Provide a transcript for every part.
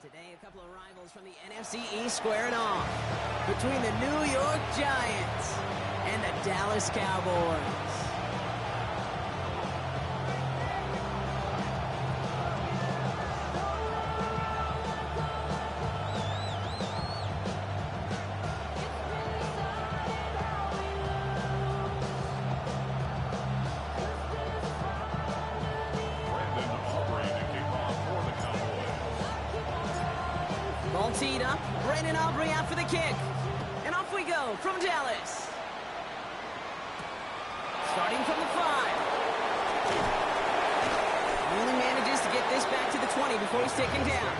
Today, a couple of rivals from the NFC East squaring off between the New York Giants and the Dallas Cowboys. Ball teed up, Brandon Aubrey out for the kick. And off we go from Dallas. Starting from the 5. Only manages to get this back to the 20 before he's taken down.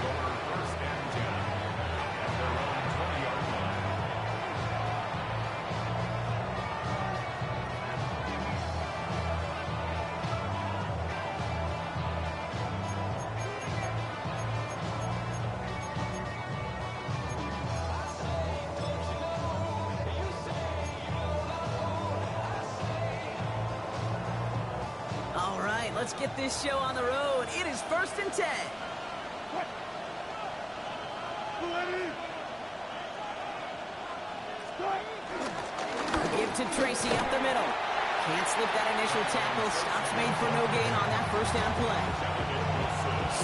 Let's get this show on the road. It is 1st and 10. Give to Tracy up the middle. Can't slip that initial tackle. Stops made for no gain on that first down play.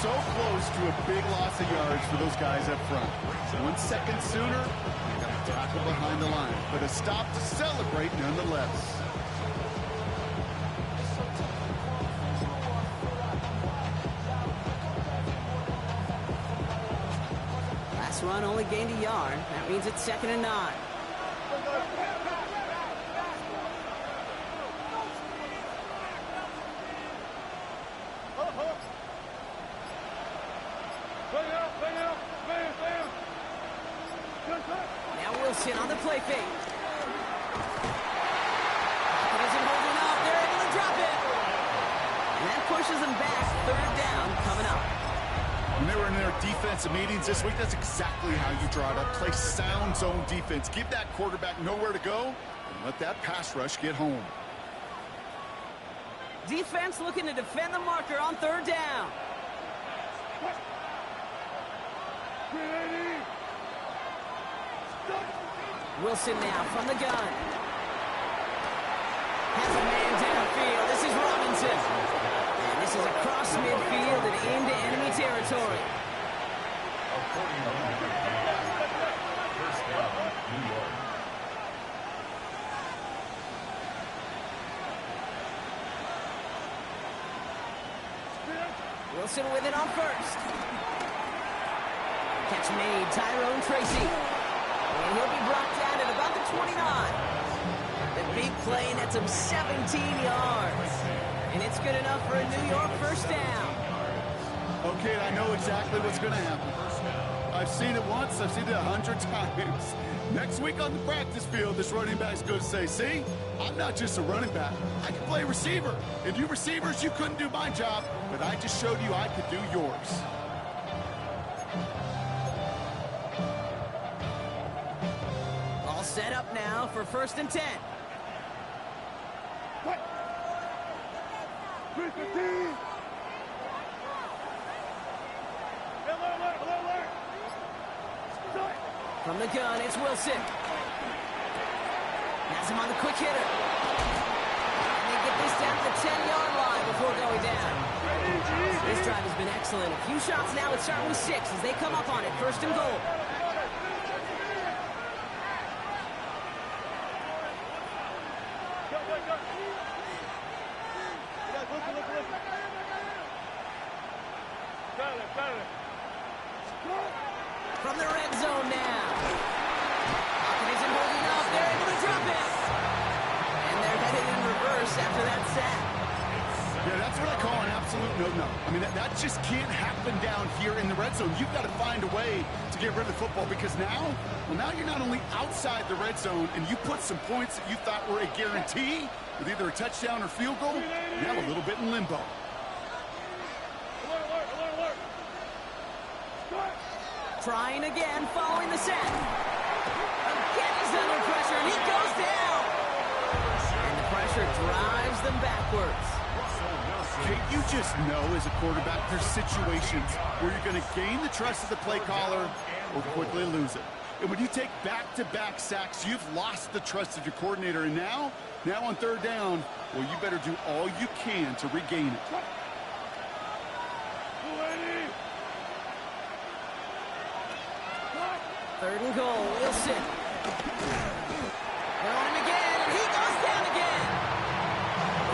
So close to a big loss of yards for those guys up front. 1 second sooner, they got a tackle behind the line. But a stop to celebrate nonetheless. Run only gained a yard. That means it's 2nd and 9. Now Wilson on the play fake. It isn't holding up. They're able to drop it. And that pushes them back. 3rd down coming up. When they were in their defensive meetings this week, that's exactly how you draw it up. Play sound zone defense. Give that quarterback nowhere to go, and let that pass rush get home. Defense looking to defend the marker on 3rd down. Wilson now from the gun. Has a man downfield. This is Robinson. This is across midfield and into enemy territory. Wilson with it on 1st. Catch made, Tyrone Tracy. And he'll be brought down at about the 29. The big play nets him 17 yards. And it's good enough for a New York 1st down. Okay, I know exactly what's going to happen. I've seen it once, I've seen it 100 times. Next week on the practice field, this running back's going to say, see, I'm not just a running back. I can play receiver. And you receivers, you couldn't do my job, but I just showed you I could do yours. All set up now for 1st and 10. From the gun, it's Wilson. Has him on the quick hitter. And they get this down to the 10-yard line before going down. This drive has been excellent. A few shots now. It's starting with 6 as they come up on it. 1st and goal. From the red zone now. It isn't holding up. They're able to drop it. And they're headed in reverse after that sack. Yeah, that's what I call an absolute no-no. I mean, that just can't happen down here in the red zone. You've got to find a way to get rid of the football because now you're not only outside the red zone and you put some points that you thought were a guarantee with either a touchdown or field goal, now a little bit in limbo. Trying again, following the sack. Again, he's under pressure, and he goes down. And the pressure drives them backwards. Kate, you just know as a quarterback there's situations where you're going to gain the trust of the play caller or quickly lose it. And when you take back-to-back sacks, you've lost the trust of your coordinator. And now on third down, well, you better do all you can to regain it. Third and goal, Wilson. They're on him again, and he goes down again.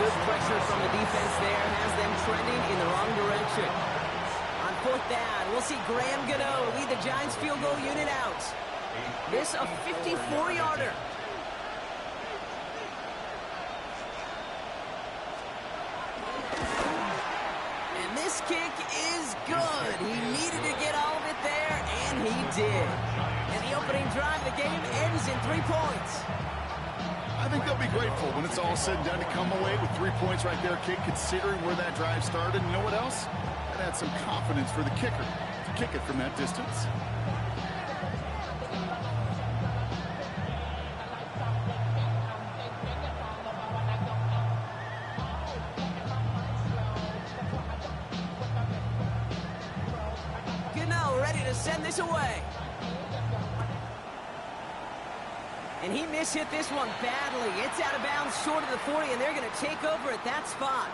Good pressure from the defense there has them trending in the wrong direction. On fourth down, we'll see Graham Gano lead the Giants field goal unit out. This a 54-yarder. And this kick is good. He needed to get all of it there, and he did. And the opening drive of the game ends in 3 points. I think they'll be grateful when it's all said and done to come away with 3 points right there, Kate, considering where that drive started. And you know what else? That adds some confidence for the kicker to kick it from that distance. Gano ready to send this away. And he mishit this one badly. It's out of bounds short of the 40, and they're going to take over at that spot.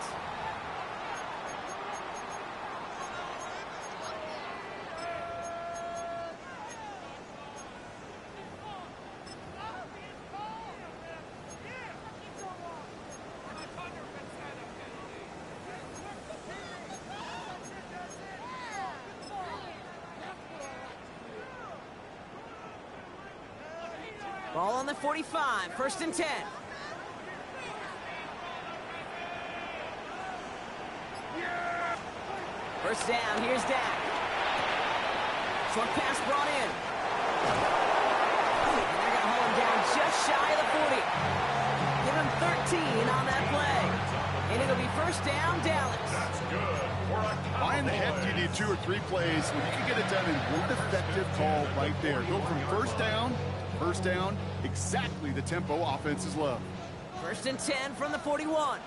Ball on the 45, 1st and 10. First down, here's Dak. Short pass brought in. And they're going to hold him down just shy of the 40. Give him 13 on that play. And it'll be first down, Dallas. That's good. Why in the heck do you need 2 or 3 plays when you can get it done in one effective call right there? Go from first down, exactly the tempo offenses love. 1st and 10 from the 41.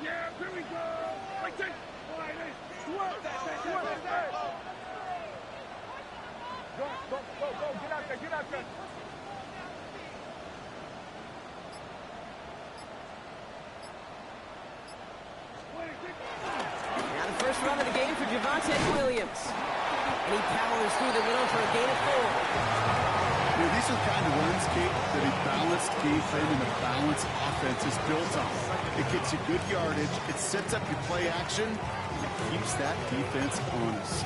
Yeah, here we go. Right there. Go, get out there. Now the first run of the game for Javonte Williams. And he powers through the middle for a gain of 4. These are the kind of runs, Kate, that a balanced game plan and a balanced offense is built on. It gets you good yardage, it sets up your play action, and it keeps that defense honest.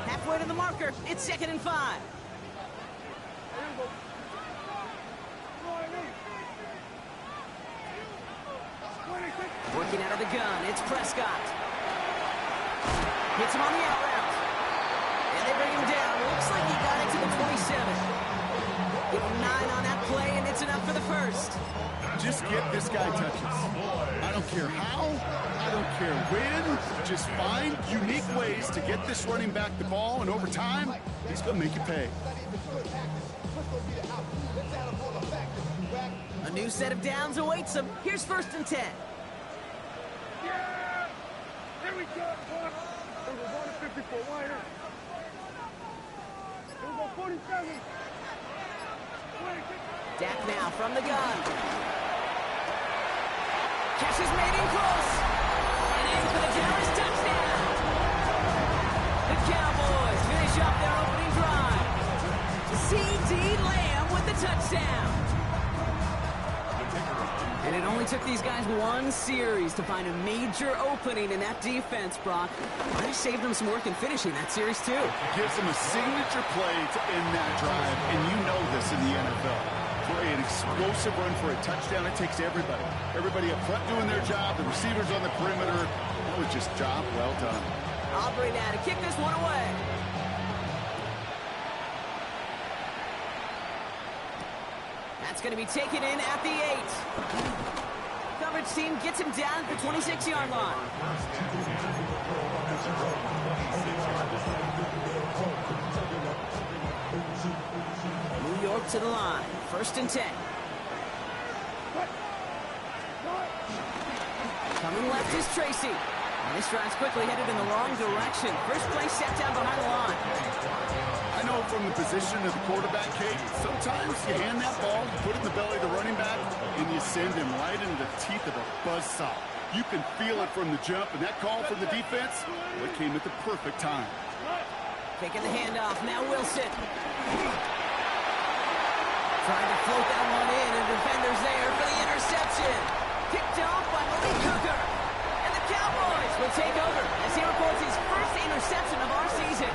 Halfway to the marker, it's 2nd and 5. Working out of the gun, it's Prescott. Hits him on the out route. And they bring him down. Looks like he got it to the 27. Give him 9 on that play, and it's enough for the first. Just get this guy touches. I don't care how, I don't care when. Just find unique ways to get this running back the ball, and over time, he's going to make you pay. A new set of downs awaits him. Here's 1st and 10. Yeah! Here we go, boss. Here we go, 54 wire. Here we go, 47. Dak now from the gun. Catch is made in close. And in for the Dallas touchdown. The Cowboys finish up their opening drive. C.D. Lamb with the touchdown. And it only took these guys 1 series to find a major opening in that defense, Brock. Might have saved them some work in finishing that series, too. Gives them a signature play to end that drive, and you know this in the NFL. For an explosive run for a touchdown, it takes everybody. Everybody up front doing their job, the receivers on the perimeter. That was just job well done. Aubrey now to kick this one away. That's going to be taken in at the 8. Coverage team gets him down at the 26-yard line. New York to the line. 1st and 10. Coming left is Tracy. And this drive's quickly headed in the wrong direction. First play set down behind the line. I know from the position of the quarterback, Kate, sometimes you hand that ball, you put it in the belly of the running back, and you send him right into the teeth of a buzzsaw. You can feel it from the jump, and that call from the defense, well, it came at the perfect time. Taking the handoff. Now Wilson. Trying to float that one in, and defender's there for the interception. Picked off by Malik Hooker. And the Cowboys will take over as he records his first interception of our season.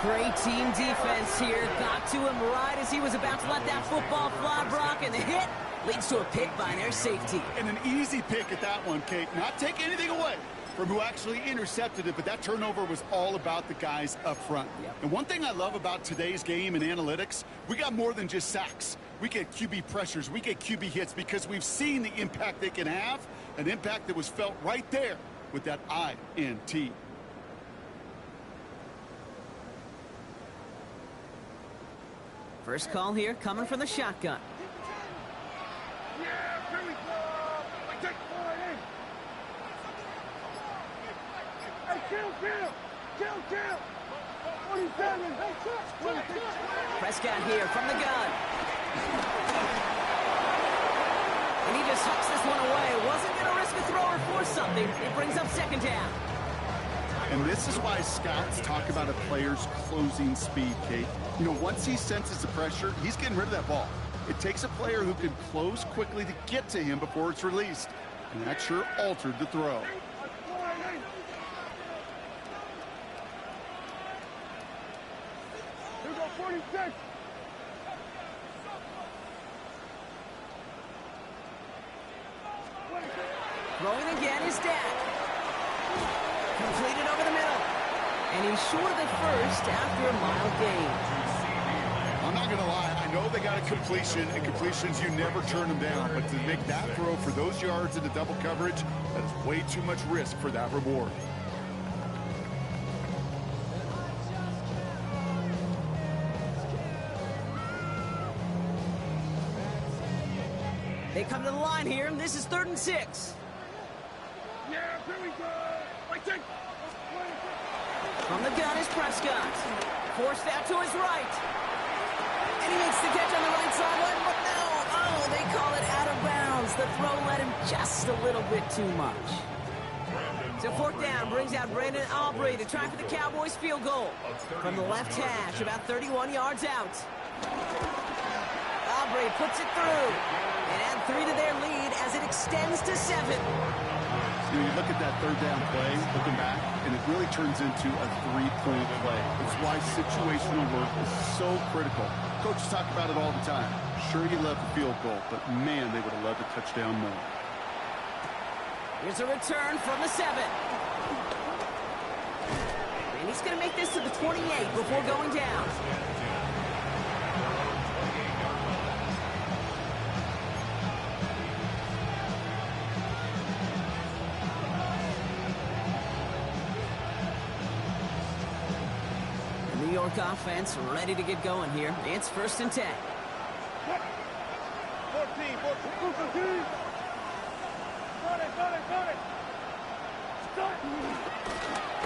Great team defense here. Got to him right as he was about to let that football fly, Brock, and the hit leads to a pick by their safety. And an easy pick at that one, Kate. Not take anything away from who actually intercepted it, but that turnover was all about the guys up front. Yep. And one thing I love about today's game and analytics, we got more than just sacks. We get QB pressures, we get QB hits because we've seen the impact they can have, an impact that was felt right there with that INT. First call here coming from the shotgun. Yeah, here we go. I take point in. Hey, kill. 27. Prescott here from the gun. And he just hucks this one away. Wasn't going to risk a throw or force something. It brings up 2nd down. And this is why scouts talk about a player's closing speed, Kate. You know, once he senses the pressure, he's getting rid of that ball. It takes a player who can close quickly to get to him before it's released. And that sure altered the throw. Here go 46. Throwing again is Dak. Completed over the middle. And he's short of the first after a mild gain. I'm not going to lie. I know they got a completion, and completions, you never turn them down. But to make that throw for those yards into double coverage, that is way too much risk for that reward. They come to the line here, and this is 3rd and 6. Yeah, here we go. I take. From the gun is Prescott. Forced out to his right. And he makes the catch on the right sideline, but no. Oh, they call it out of bounds. The throw led him just a little bit too much. So 4th down brings out Brandon Aubrey to try for the Cowboys field goal. From the left hash, about 31 yards out. Aubrey puts it through. And add 3 to their lead as it extends to 7. You know, you look at that 3rd down play, looking back, and it really turns into a 3-point play. It's why situational work is so critical. Coaches talk about it all the time. Sure, you love the field goal, but man, they would have loved a touchdown more. Here's a return from the 7. And he's going to make this to the 28 before going down. New York offense ready to get going here. It's 1st and 10. 14. Got it. Start.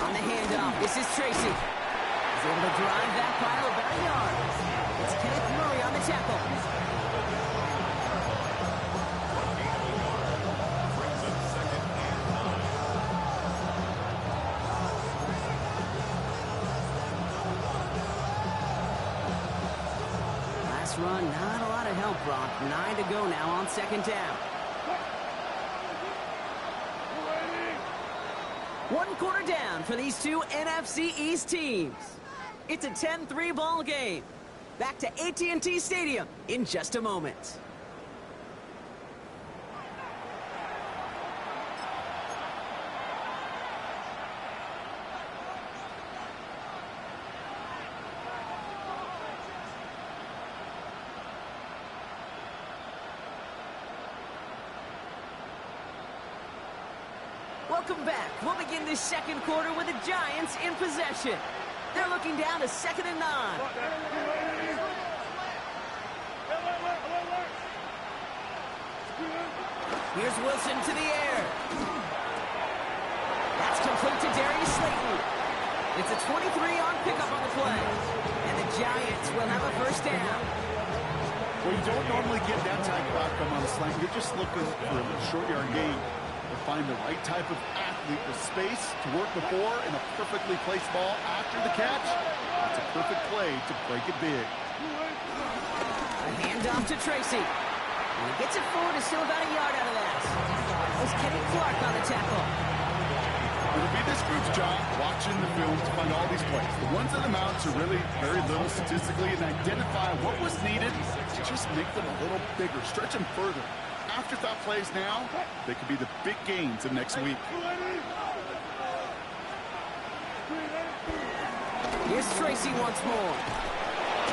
On the handoff, this is Tracy. He's able to drive that pile about a yard. It's Kenneth Murray on the tackle. Last run, not a lot of help, Brock. 9 to go now on 2nd down. 1 quarter down for these two NFC East teams. It's a 10-3 ball game. Back to AT&T Stadium in just a moment. Welcome back. We'll begin this 2nd quarter with the Giants in possession. They're looking down to 2nd and 9. Here's Wilson to the air. That's complete to Darius Slayton. It's a 23-yard pickup on the play. And the Giants will have a first down. Well, you don't normally get that type of outcome on a slant. You're just looking for a short yard gain. To find the right type of athlete with space to work before and a perfectly placed ball after the catch. It's a perfect play to break it big. A handoff to Tracy. And he gets it forward, is still about a yard out of that. That was Kenny Clark on the tackle. It'll be this group's job watching the film to find all these plays. The ones that amount to really very little statistically and identify what was needed to just make them a little bigger, stretch them further. Afterthought plays now, they could be the big gains of next week. Here's Tracy once more.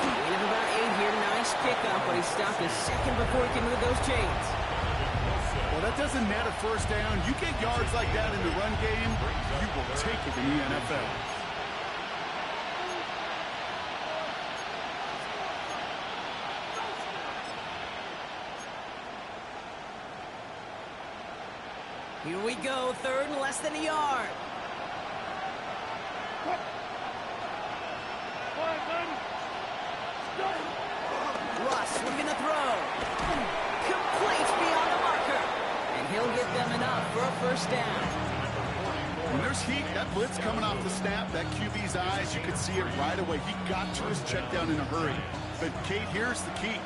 Gain of about 8 here. Nice pickup, but he stopped a second before he can move those chains. Well, that doesn't net a first down. You get yards like that in the run game, you will take it in the NFL. Here we go, 3rd and less than a yard. Russ looking to throw. Complete beyond the marker. And he'll get them enough for a first down. When there's heat, that blitz coming off the snap, that QB's eyes, you could see it right away. He got to his check down in a hurry. But, Kate, here's the key.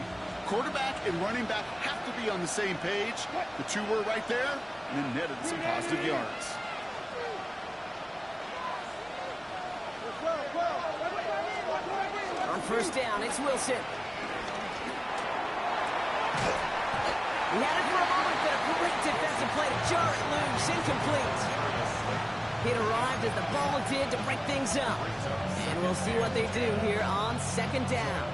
Quarterback and running back have to be on the same page. The two were right there, and then netted some positive yards. On first down, it's Wilson. He had it for a moment, but a great defensive play to jar it loose, incomplete. It arrived as the ball did to break things up. And we'll see what they do here on 2nd down.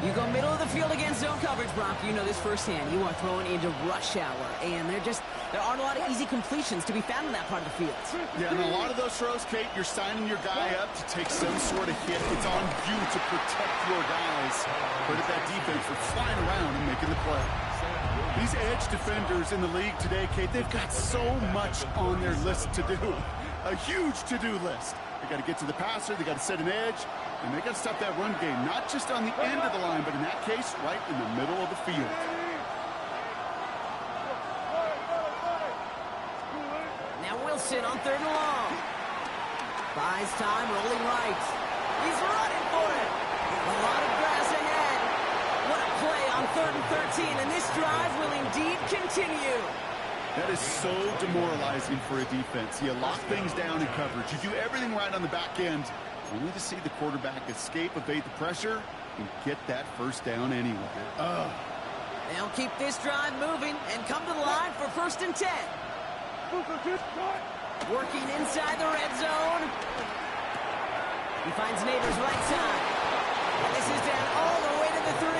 You go middle of the field against zone coverage, Brock. You know this firsthand. You are throwing into rush hour, and there aren't a lot of easy completions to be found in that part of the field. Yeah, and a lot of those throws, Kate, you're signing your guy up to take some sort of hit. It's on you to protect your guys. Credit that defense for flying around and making the play. These edge defenders in the league today, Kate, they've got so much on their list to do. A huge to-do list. They got to get to the passer, they got to set an edge, and they got to stop that run game, not just on the end of the line, but in that case, right in the middle of the field. Now Wilson on 3rd and long. Buys time, rolling right. He's running for it. A lot of grass ahead. What a play on 3rd and 13, and this drive will indeed continue. That is so demoralizing for a defense. You lock things down in coverage. You do everything right on the back end, only to see the quarterback escape, evade the pressure, and get that first down anyway. They'll keep this drive moving and come to the line for 1st and 10. Working inside the red zone. He finds Neighbors right side. And this is down all the way to the 3.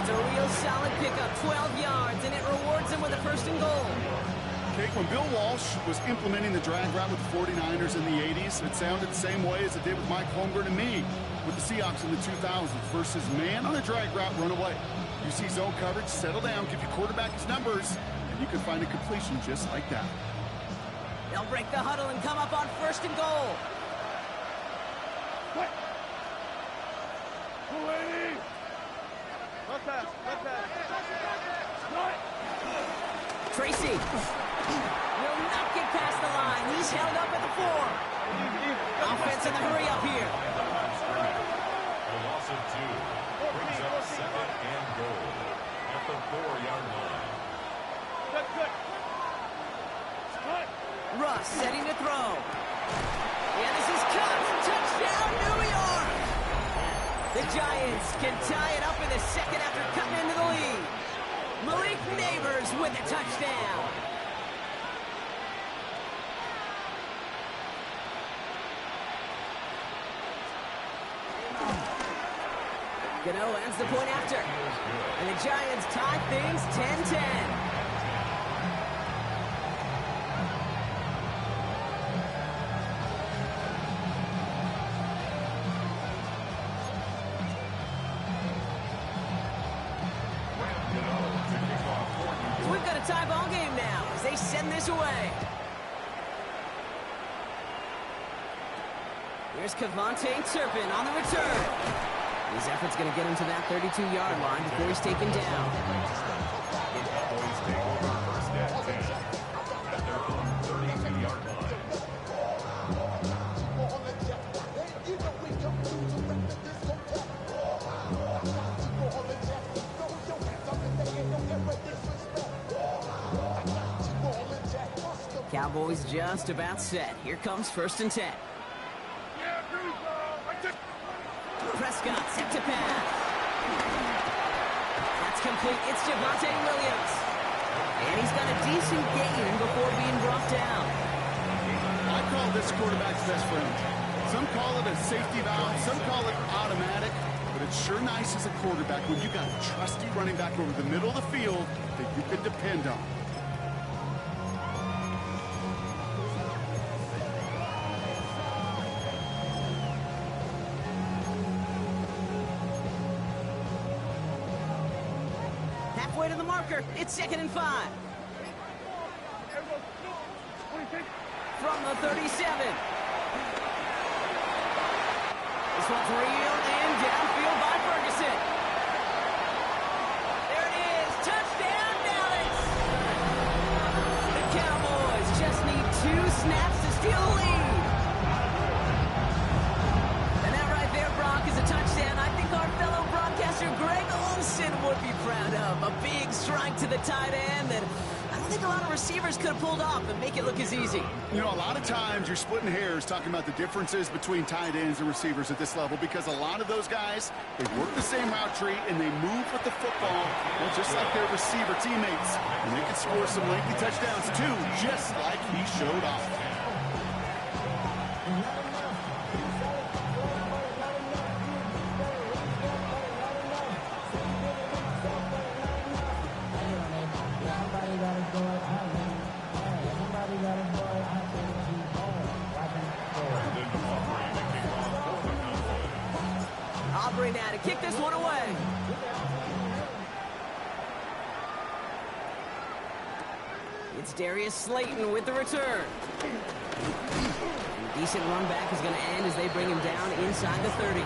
It's a real solid pickup, 12 yards, and it rewards him with a 1st and goal. Kate, when Bill Walsh was implementing the drag route with the 49ers in the 80s, it sounded the same way as it did with Mike Holmgren and me with the Seahawks in the 2000s versus man on the drag route, run away. You see zone coverage, settle down, give your quarterback his numbers, and you can find a completion just like that. They'll break the huddle and come up on 1st and goal. Tracy will not get past the line. He's held up at the 4. Offense in the hurry up here. A loss of 2 brings up 2nd and goal at the 4-yard line. Russ setting to throw. And this is caught. Touchdown, New York! The Giants can tie it up in the 2nd after cutting into the lead. Malik Neighbors with a touchdown. Gano ends the point after. And the Giants tie things 10-10. this away. Here's Cavante Turpin on the return. His effort's going to get him to that 32-yard line before he's taken down. The Cowboys take over first and 10 at their own 32-yard line. Cowboys just about set. Here comes 1st and 10. Yeah, here we go. I take... Prescott set to pass. That's complete. It's Javonte Williams. And he's got a decent gain before being brought down. I call this quarterback's best friend. Some call it a safety valve, some call it automatic, but it's sure nice as a quarterback when you got a trusty running back over the middle of the field that you can depend on. Halfway to the marker. It's 2nd and 5. From the 37. This one's reeled in downfield by Ferguson. There it is. Touchdown, Dallas. The Cowboys just need 2 snaps to steal the lead. And that right there, Brock, is a touchdown I think our fellow broadcaster Greg Olsen would be proud of. A big strike to the tight end that I don't think a lot of receivers could have pulled off and make it look as easy. You know, a lot of times you're splitting hairs talking about the differences between tight ends and receivers at this level because a lot of those guys, they work the same route tree and they move with the football, well, just like their receiver teammates. And they can score some lengthy touchdowns too, just like he showed off. Aubrey now to kick this one away. It's Darius Slayton with the return. And decent run back is going to end as they bring him down inside the 30.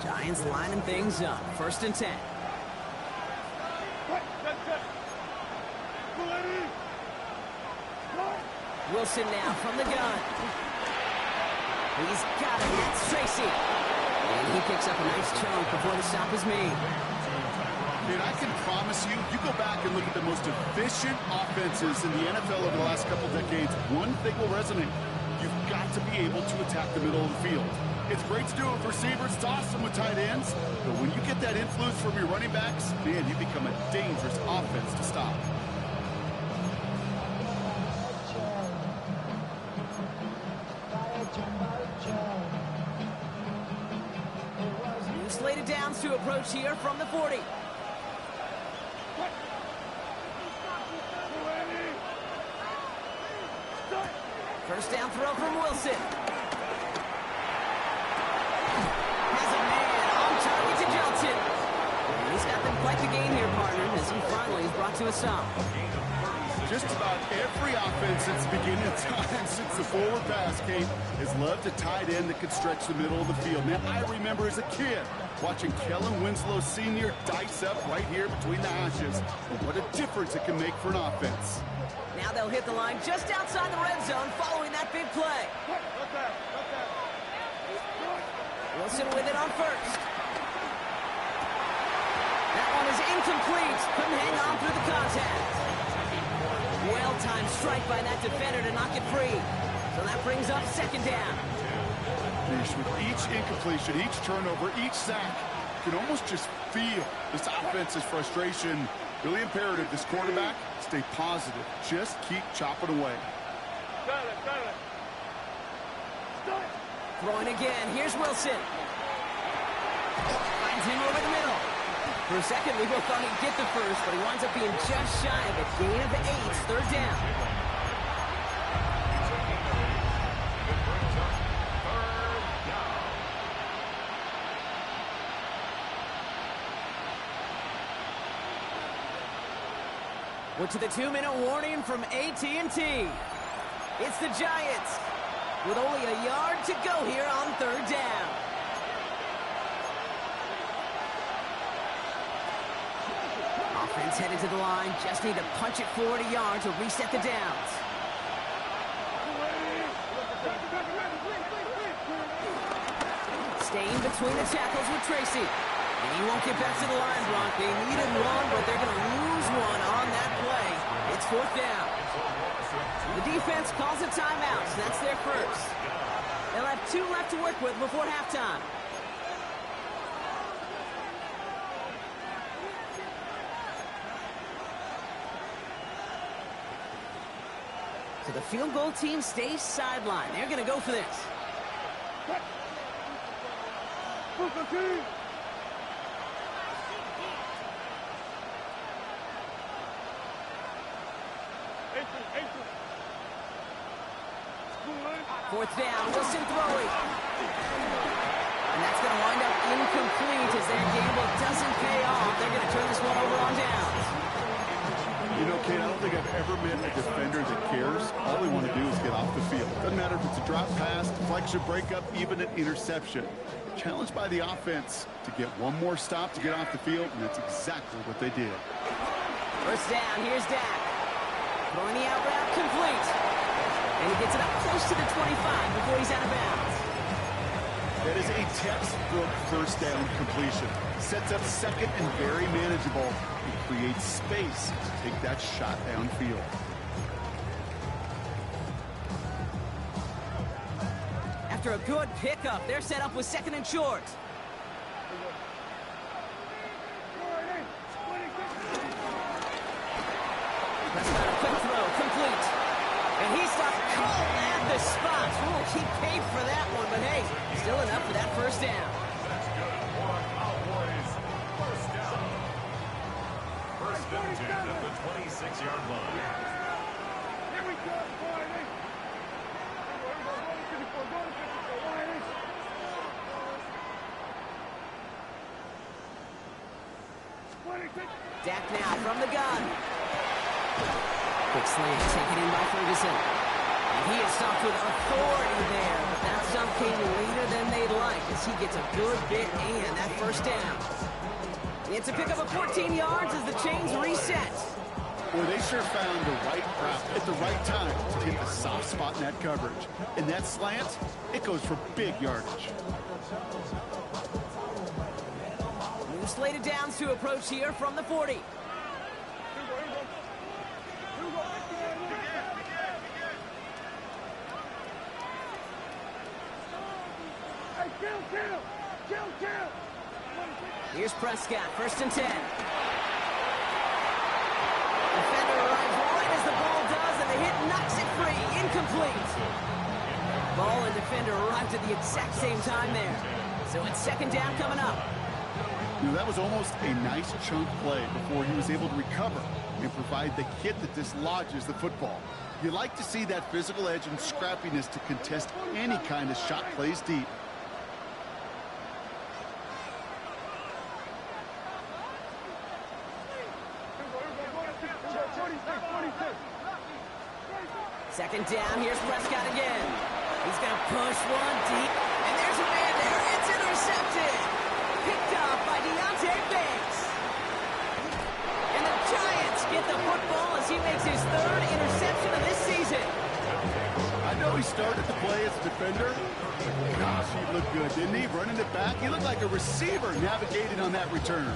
Giants lining things up. 1st and 10. Wilson now from the gun. He's got it. That's Tracy. And he picks up a nice chunk before the stop is made. Dude, I can promise you, you go back and look at the most efficient offenses in the NFL over the last couple decades, one thing will resonate. You've got to be able to attack the middle of the field. It's great to do it with receivers, it's awesome with tight ends, but when you get that influence from your running backs, man, you become a dangerous offense to stop. New slated downs to approach here from the 40. First down throw from Wilson. Has a man on target to Johnson. And he's got them quite the gain here, partner, as he finally is brought to a stop. Just about every offense since the beginning of time, since the forward pass came, has loved a tight end that could stretch the middle of the field. Man, I remember as a kid watching Kellen Winslow Sr. dice up right here between the hashes. And what a difference it can make for an offense. Now they'll hit the line just outside the red zone following that big play. Wilson with it on first. That one is incomplete. Couldn't hang on through the contact. Well-timed strike by that defender to knock it free. So that brings up 2nd down. With each incompletion, each turnover, each sack, you can almost just feel this offense's frustration. Really imperative, this quarterback, stay positive. Just keep chopping away. Throwing again. Here's Wilson. Finds him over the middle. For a second, we both thought he'd get the first, but he winds up being just shy of it. Gain of 8, third down. We're to the 2-minute warning from AT&T. It's the Giants with only a yard to go here on third down. Offense headed to the line. Just need to punch it forward a yard to reset the downs. Staying between the tackles with Tracy. And he won't get back to the line, Bronk. They needed one, but they're going to lose one on that play. It's fourth down. The defense calls a timeout, so that's their first. They'll have 2 left to work with before halftime. So the field goal team stays sidelined. They're going to go for this. Fourth down, Wilson throwing. And that's going to wind up incomplete as their gamble doesn't pay off. They're going to turn this one over on downs. You know, Kate, I don't think I've ever met a defender that cares. All they want to do is get off the field. Doesn't matter if it's a drop pass, deflection, breakup, even an interception. Challenged by the offense to get one more stop to get off the field, and that's exactly what they did. First down, here's Dak. Throwing the out route, complete. And he gets it up close to the 25 before he's out of bounds. That is a textbook first down completion. Sets up second and very manageable. It creates space to take that shot downfield. After a good pickup, they're set up with second and short. Prescott, a quick throw, complete. And he stopped cold at the spot. Ooh, he paid for that one, but hey, still enough for that first down. That's good. Cowboys. First down. First and 10 at the 26-yard line. Here we go, boy. Dak now from the gun. Quick slant taken in by Ferguson. And he is stopped with authority there, but that stop came later than they'd like as he gets a good bit and that first down. It's a pickup of 14 yards as the chains reset. Well, they sure found the right route at the right time to hit the soft spot in that coverage. And that slant, it goes for big yardage. New slated downs to approach here from the 40. Here's Prescott, first and 10. Defender arrives right as the ball does, and the hit knocks it free. Incomplete. Ball and defender arrived at the exact same time there. So it's second down coming up. You know, that was almost a nice chunk play before he was able to recover and provide the hit that dislodges the football. You like to see that physical edge and scrappiness to contest any kind of shot plays deep. Second down, here's Prescott again. He's going to push one deep, and there's a man there. It's intercepted. Picked up by Deontay Banks. And the Giants get the football as he makes his third interception of this season. I know he started the play as a defender. Gosh, he looked good, didn't he? Running it back. He looked like a receiver navigating on that return.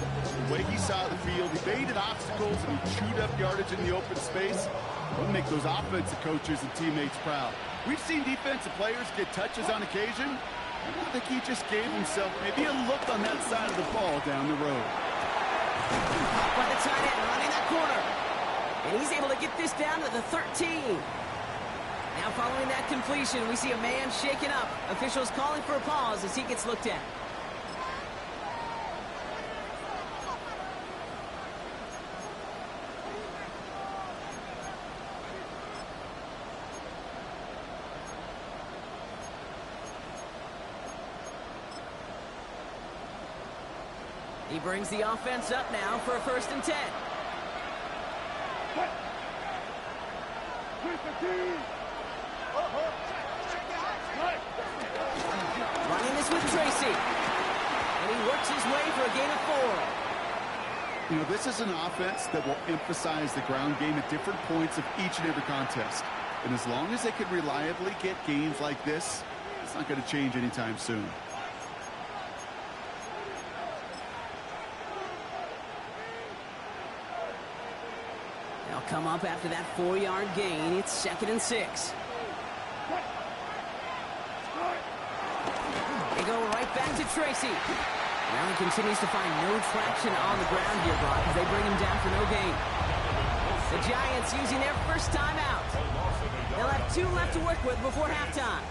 The way he saw the field, he baited obstacles, and he chewed up yardage in the open space. We'll make those offensive coaches and teammates proud. We've seen defensive players get touches on occasion, I think he just gave himself maybe a look on that side of the ball down the road. By the tight end, running that corner. And he's able to get this down to the 13. Now following that completion, we see a man shaken up. Officials calling for a pause as he gets looked at. He brings the offense up now for a 1st and 10. Running this with Tracy. And he works his way for a gain of 4. You know, this is an offense that will emphasize the ground game at different points of each and every contest. And as long as they can reliably get gains like this, it's not going to change anytime soon. They'll come up after that 4-yard gain. It's 2nd and 6. They go right back to Tracy. Now he continues to find no traction on the ground here, Brock, as they bring him down for no gain. The Giants using their first timeout. They'll have 2 left to work with before halftime.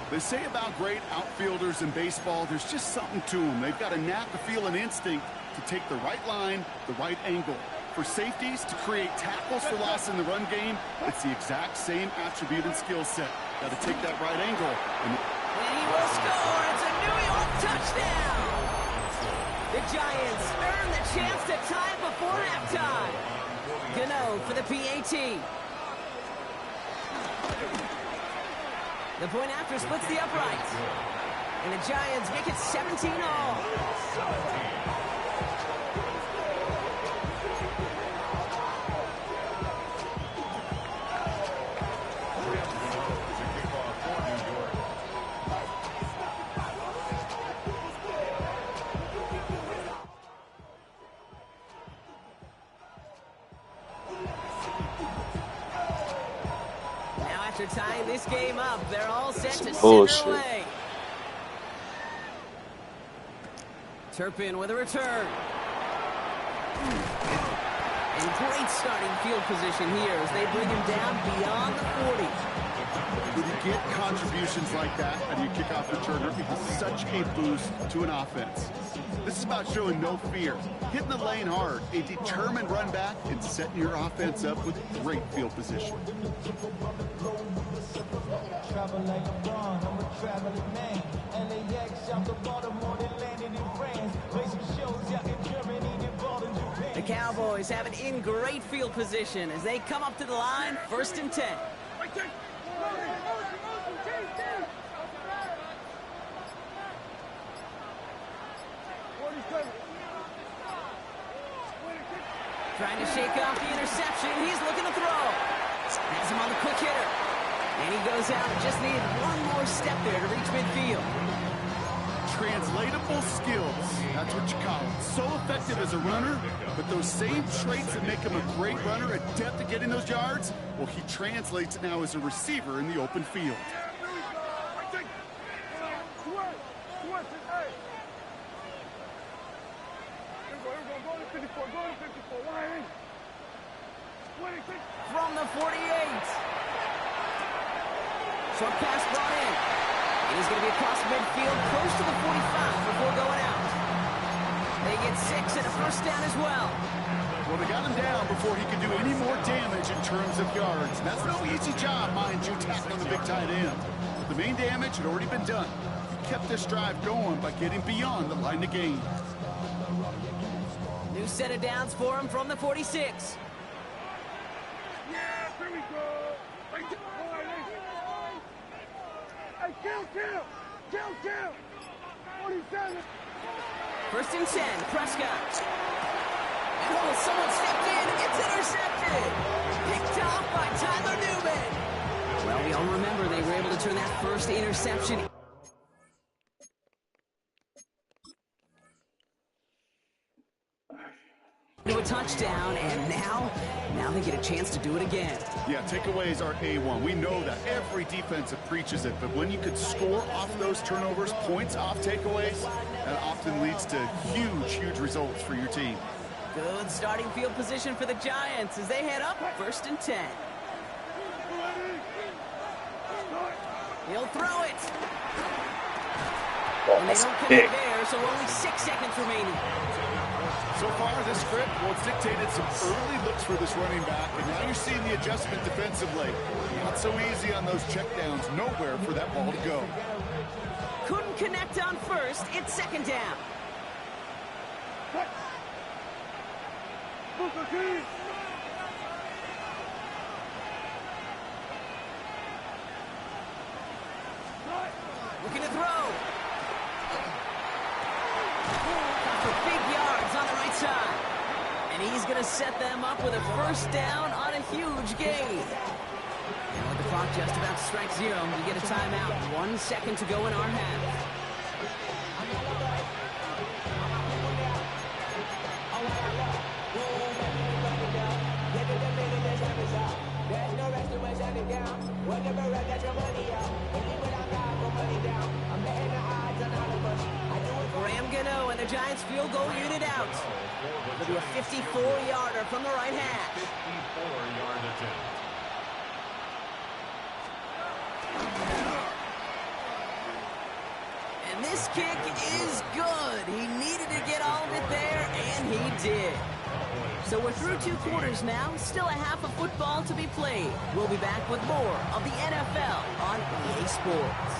They say about great outfielders in baseball, there's just something to them. They've got a knack, a feel, an instinct to take the right line, the right angle. For safeties to create tackles for loss in the run game, it's the exact same attribute and skill set. Got to take that right angle. And he will score. It's a New York touchdown. The Giants earn the chance to tie it before halftime. Gano for the PAT. The point after splits the uprights. And the Giants make it 17-all. After tying this game up, they're all set to send away. Turpin with a return. And great starting field position here as they bring him down beyond the 40. When you get contributions like that and you kick off returner, it has such a boost to an offense. This is about showing no fear, hitting the lane hard, a determined run back, and setting your offense up with great field position. The Cowboys have it in great field position as they come up to the line, 1st and 10. Trying to shake off the interception. He's looking to throw. Has him on the quick hitter. And he goes out and just needed one more step there to reach midfield. Translatable skills. That's what you call it. So effective as a runner, but those same traits that make him a great runner, adept at getting those yards, well, he translates it now as a receiver in the open field. From the 48. Short pass brought in. And he's going to be across midfield, close to the 45 before going out. They get 6 and a 1st down as well. Well, they got him down before he could do any more damage in terms of yards. And that's no easy job, mind you, tackling the big tight end. The main damage had already been done. He kept this drive going by getting beyond the line of gain. New set of downs for him from the 46. Yeah, here we go. Hey, kill. 47. 1st and 10, Prescott. Oh, someone stepped in. It's intercepted. Picked off by Tyler Newman. Well, we all remember they were able to turn that first interception. Into a touchdown, and now they get a chance to do it again. Yeah, takeaways are A1. We know that. Every defensive preaches it, but when you could score off those turnovers, points off takeaways, that often leads to huge results for your team. Good starting field position for the Giants as they head up 1st and 10. He'll throw it. And they don't connect there, so only 6 seconds remaining. So far, this script, well, it's dictated some early looks for this running back, and now you're seeing the adjustment defensively. Not so easy on those checkdowns. Nowhere for that ball to go. Couldn't connect on first. It's 2nd down. Looking to throw. For big yards on the right side. And he's going to set them up with a 1st down on a huge gain. And with the clock just about to strike 0, we get a timeout. 1 second to go in our half. And the Giants field goal unit out. It'll be a 54-yarder from the right hash. 54-yard attempt. And this kick is good. He needed to get all of it there, and he did. So we're through 2 quarters now. Still a half of football to be played. We'll be back with more of the NFL on EA Sports.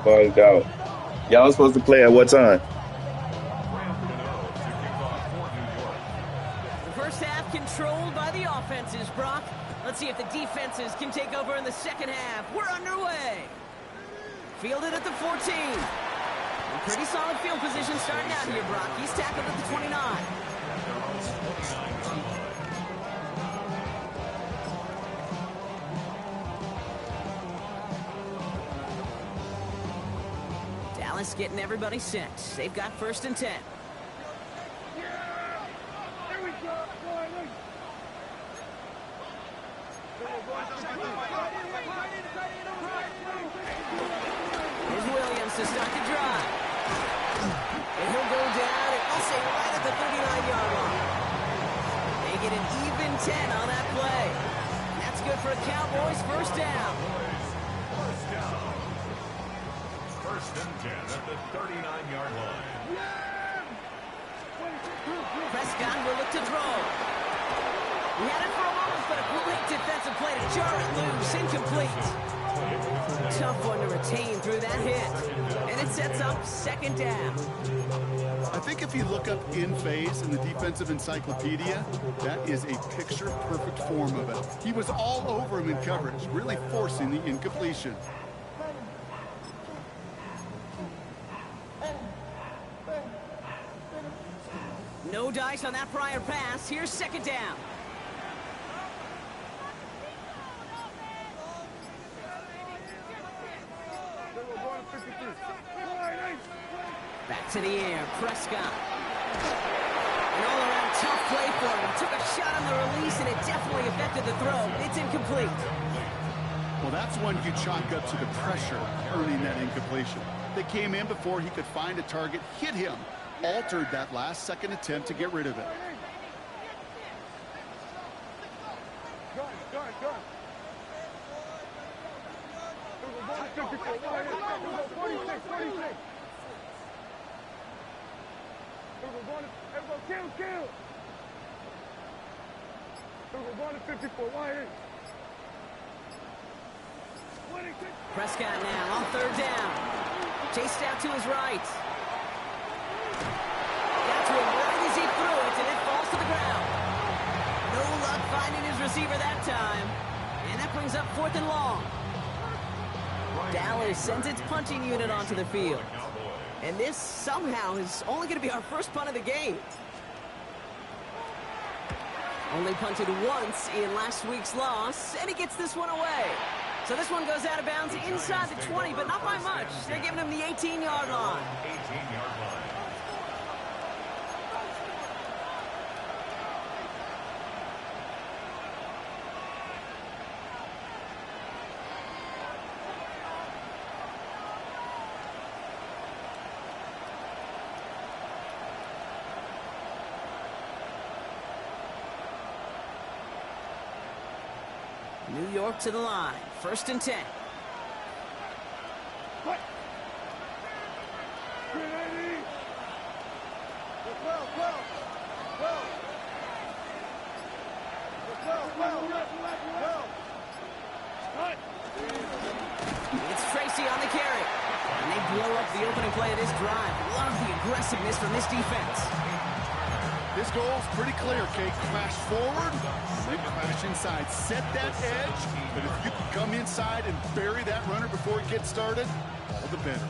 Bugged out. Y'all supposed to play at what time? The first half controlled by the offenses, Brock. Let's see if the defenses can take over in the second half. We're underway. Fielded at the 14. Pretty solid field position starting out here, Brock. He's tackled at the 29. Dallas getting everybody set. They've got 1st and 10. Here's Williams to start the drive. And he'll go down, and I'll say right at the 39-yard line. They get an even 10 on that play. And that's good for a Cowboys 1st down. 1st and 10 at the 39-yard line. Prescott will look to throw. He had it for a moment, but a great defensive play to jar it loose. Incomplete. Tough one to retain through that hit. And it sets up 2nd down. I think if you look up in phase in the defensive encyclopedia, that is a picture-perfect form of it. He was all over him in coverage, really forcing the incompletion. No dice on that prior pass. Here's 2nd down. Back to the air, Prescott. An all-around tough play for him. Took a shot on the release, and it definitely affected the throw. It's incomplete. Well, that's one you chalk up to the pressure earning that incompletion. They came in before he could find a target, hit him, altered that last-second attempt to get rid of it. Prescott now on 3rd down. Chased out to his right. Got to him right as he threw it, and it falls to the ground. No luck finding his receiver that time. And that brings up 4th and long. Dallas sends its punching unit onto the field. And this somehow is only going to be our first punt of the game. Only punted once in last week's loss, and he gets this one away. So this one goes out of bounds inside the 20, but not by much. They're giving him the 18-yard line. 18-yard line. New York to the line. 1st and 10. What? It's Tracy on the carry. And they blow up the opening play of this drive. Love the aggressiveness from this defense. This goal's pretty clear, Kate. Crash forward, then crash inside. Set that edge, but if you can come inside and bury that runner before it gets started, all the better.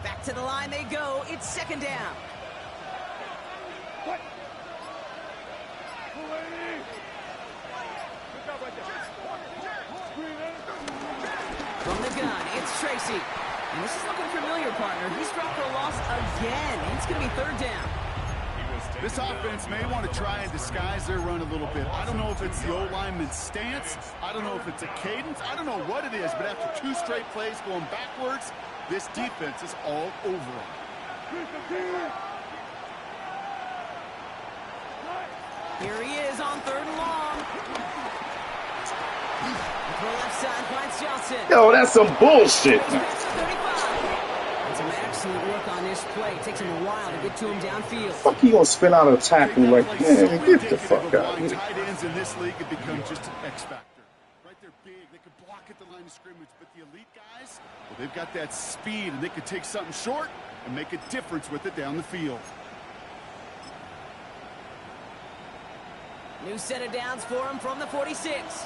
Back to the line they go. It's 2nd down. What? From the gun, it's Tracy. And this is looking familiar, partner. He's dropped for a loss again. It's going to be 3rd down. This offense may want to try and disguise their run a little bit. I don't know if it's the O-lineman's stance. I don't know if it's a cadence. I don't know what it is, but after 2 straight plays going backwards, this defense is all over them. Here he is on 3rd and long. Throw left side finds Johnson. Yo, that's some bullshit. And some excellent work on this play. It takes him a while to get to him downfield. Fuck, he gonna spin out a tackle like, man, get the fuck out. Tight ends in this league have become just an X factor. Right, they're big. They can block at the line of scrimmage, but the elite guys, well, they've got that speed, and they can take something short and make a difference with it down the field. New set of downs for him from the 46.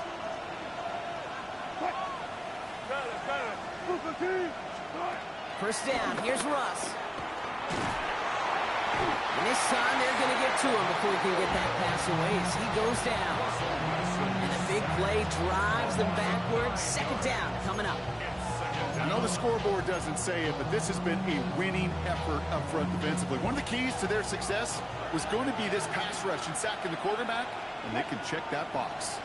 First down, here's Russ. And this time they're going to get to him before he can get that pass away as he goes down. And a big play drives them backwards. 2nd down coming up. I know the scoreboard doesn't say it, but this has been a winning effort up front defensively. One of the keys to their success was going to be this pass rush and sacking the quarterback, and they can check that box.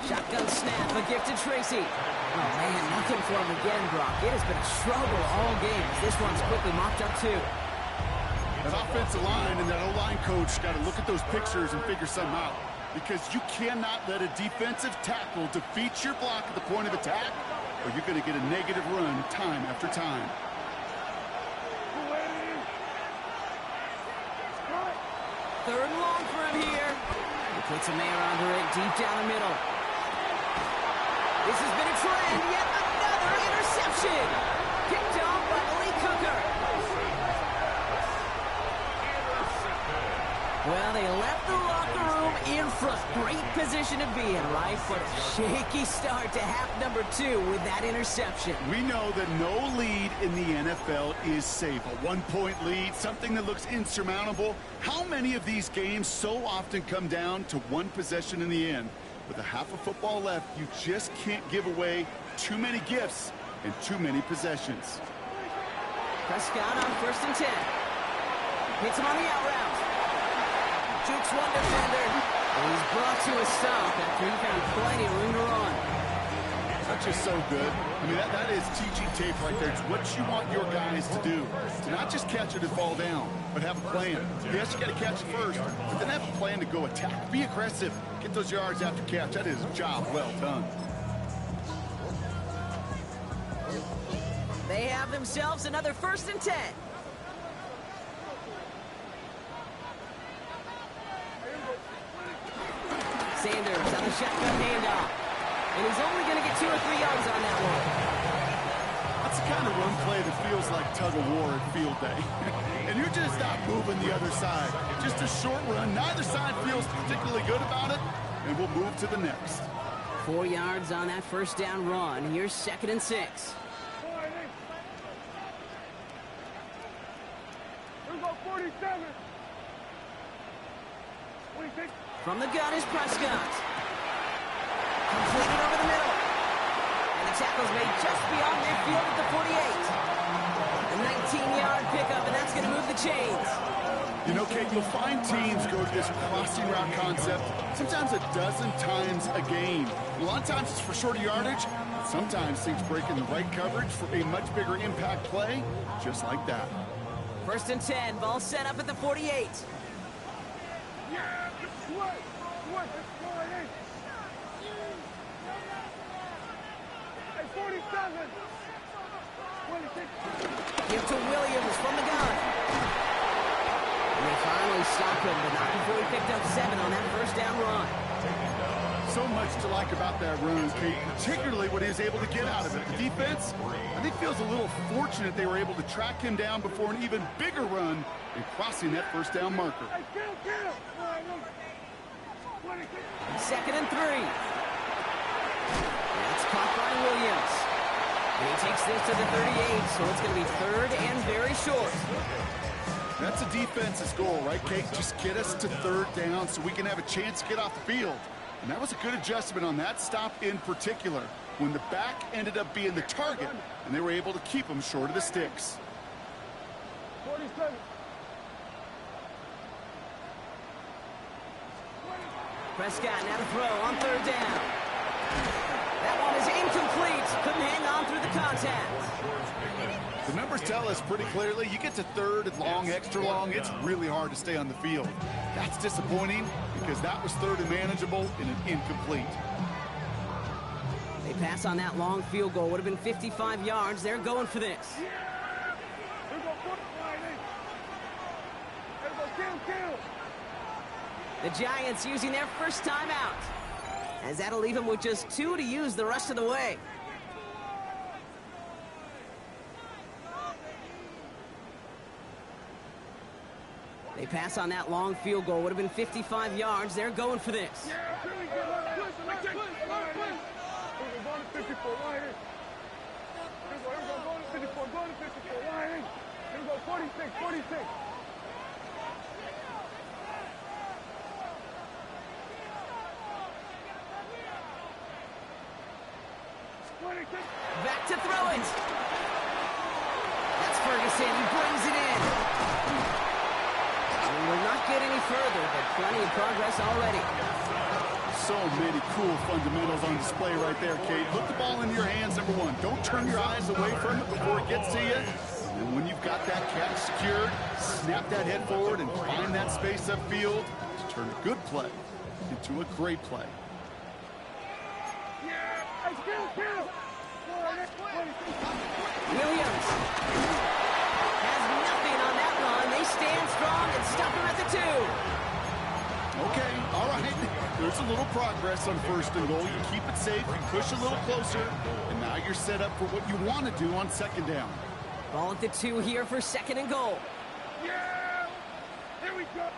Shotgun snap, a gift to Tracy. Oh, man, nothing for him again, Brock. It has been a struggle all game. This one's quickly mopped up, too. That offensive line and that O-line coach got to look at those pictures and figure something out. Because you cannot let a defensive tackle defeat your block at the point of attack, or you're going to get a negative run time after time. Third and long for him here. He puts a man under it deep down the middle. This has been a trend. Yet another interception. Picked off by Lee Cooker. Well, they left the locker room in front. Great position to be in, right? But a shaky start to half number 2 with that interception. We know that no lead in the NFL is safe. A 1-point lead, something that looks insurmountable. How many of these games so often come down to one possession in the end? With a half of football left, you just can't give away too many gifts and too many possessions. Prescott on 1st and 10. Hits him on the out route. Jukes one defender. And he's brought to a stop after he found plenty of room to run. That's just so good. I mean, that is teaching tape right there. It's what you want your guys to do. To not just catch it and fall down, but have a plan. Yes, you got to catch it first, but then have a plan to go attack. Be aggressive. Get those yards after catch. That is a job well done. They have themselves another 1st and 10. Sanders on the shotgun handoff. And he's only going to get 2 or 3 yards on that one. That's the kind of run play that feels like tug-of-war at field day. And you're just not moving the other side. Just a short run. Neither side feels particularly good about it. And we'll move to the next. 4 yards on that first down run. Here's 2nd and 6. Here we go, 47. From the gun is Prescott. Completed over the middle. And the tackle's made just beyond midfield at the 48. A 19-yard pickup, and that's going to move the chains. You know, Kate, you'll find teams go to this crossing route concept sometimes a dozen times a game. A lot of times it's for shorter yardage. Sometimes things break in the right coverage for a much bigger impact play, just like that. 1st and 10, ball set up at the 48. Yeah, what? That's going in. Hey, 47. 26. Give to Williams from the gun. And they finally stop him, but not before he picked up 7 on that first down run. So much to like about that run, Kate, particularly what he was able to get out of it. The defense, I think, feels a little fortunate they were able to track him down before an even bigger run and crossing that first down marker. Hey, kill. 2nd and 3. That's caught by Williams. And he takes this to the 38, so it's going to be 3rd and very short. That's a defense's goal, right, Kate? Just get us to 3rd down so we can have a chance to get off the field. And that was a good adjustment on that stop in particular, when the back ended up being the target, and they were able to keep him short of the sticks. 47. Prescott now to throw on 3rd down. That one is incomplete. Couldn't hang on through the contact. The numbers tell us pretty clearly, you get to 3rd and long, extra long, it's really hard to stay on the field. That's disappointing because that was 3rd and manageable and an incomplete. They pass on that long field goal. Would have been 55 yards. They're going for this. Here we go, 49. Kill. The Giants using their first timeout, as that'll leave them with just 2 to use the rest of the way. They pass on that long field goal. Would have been 55 yards. They're going for this. Yeah, here we go. We're going to 54. Line in. Here we go. Going to 54. Going to 54. Line in. Here we go. 46. Back to throw it. That's Ferguson. He brings it in. And we'll not get any further, but plenty of progress already. So many cool fundamentals on display right there, Kate. Put the ball in your hands, number 1. Don't turn your eyes away from it before it gets to you. And when you've got that catch secured, snap that head forward and find that space upfield to turn a good play into a great play. Williams has nothing on that run. They stand strong and stop him at the 2. Okay, all right. There's a little progress on 1st and goal. You keep it safe, you push a little closer, and now you're set up for what you want to do on 2nd down. Ball at the 2 here for 2nd and goal. Yeah! Here we go.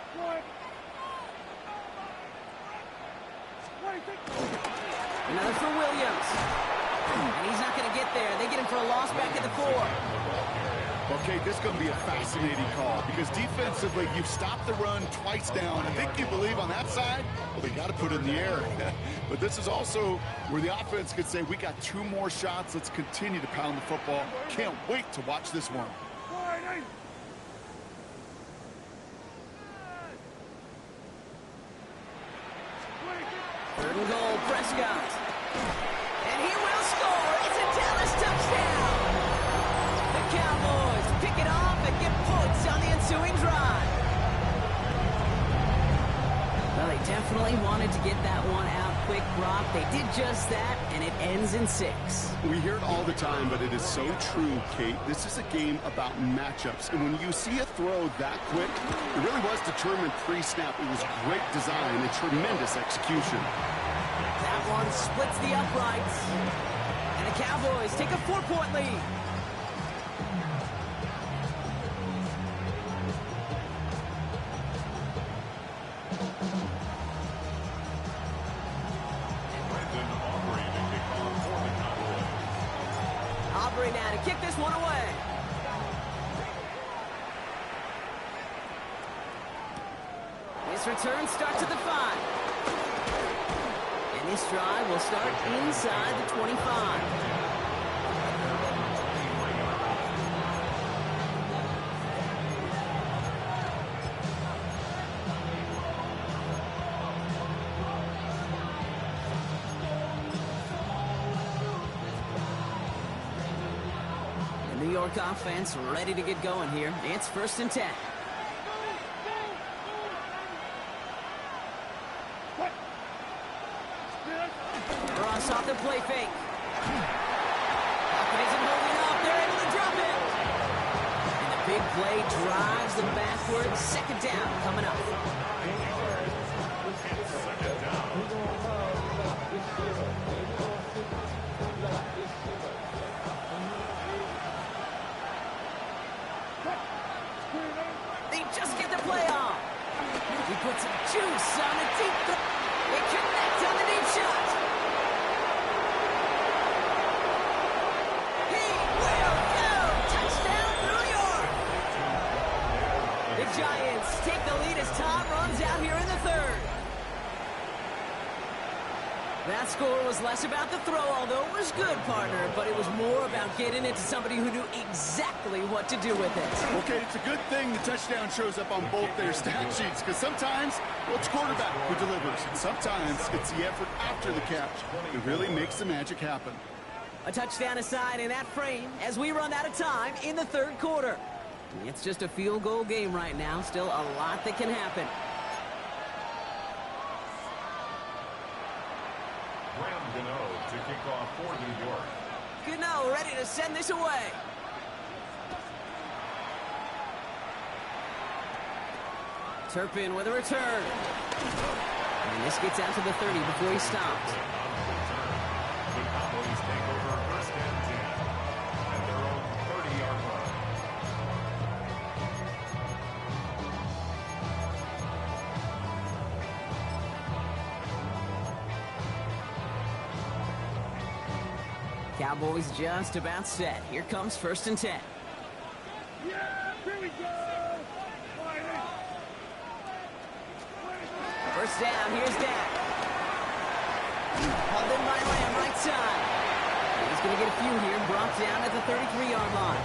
Another for Williams. And he's not going to get there. They get him for a loss back at the 4. Okay, this is going to be a fascinating call because defensively, you've stopped the run twice down. I think you believe on that side, well, they got to put it in the air. But this is also where the offense could say, we got 2 more shots. Let's continue to pound the football. Can't wait to watch this one. 3rd and goal, Prescott. And he will score. It's a Dallas touchdown. The Cowboys pick it off and get points on the ensuing drive. Well, they definitely wanted to get that one out quick, Brock. They did just that, and it ends in 6. We hear it all the time, but it is so true, Kate. This is a game about matchups. And when you see a throw that quick, it really was determined pre-snap. It was great design and tremendous execution. That one splits the uprights. And the Cowboys take a 4-point lead. Aubrey now to kick this one away. This return starts at the 5. And this drive will start inside the 25. The New York offense ready to get going here. It's 1st and 10. Ross off the play fake. Hopkins isn't holding up. They're able to drop it. And the big play drives them backwards. 2nd down coming up. They just get the play off. He puts some juice on the deep. They connect on the deep shot. He will go. Touchdown, New York. The Giants take the lead as Todd runs out here in the 3rd. That score was less about the throw, although it was good, partner, but it was more about getting it to somebody who knew exactly what to do with it. Okay, it's a good thing the touchdown shows up on both their stat sheets, because sometimes, well, it's quarterback who delivers, and sometimes it's the effort after the catch that really makes the magic happen. A touchdown aside in that frame as we run out of time in the 3rd quarter. It's just a field goal game right now. Still a lot that can happen. To kick off for New York. Gano ready to send this away. Turpin with a return. And this gets out to the 30 before he stops. The Cowboys take over 1st and 10 at their own 30-yard line. Cowboys just about set. Here comes 1st and 10. Yeah, here we go. First down, here's Dak. Hauled in by Lamb, right side. He's going to get a few here, brought down at the 33-yard line.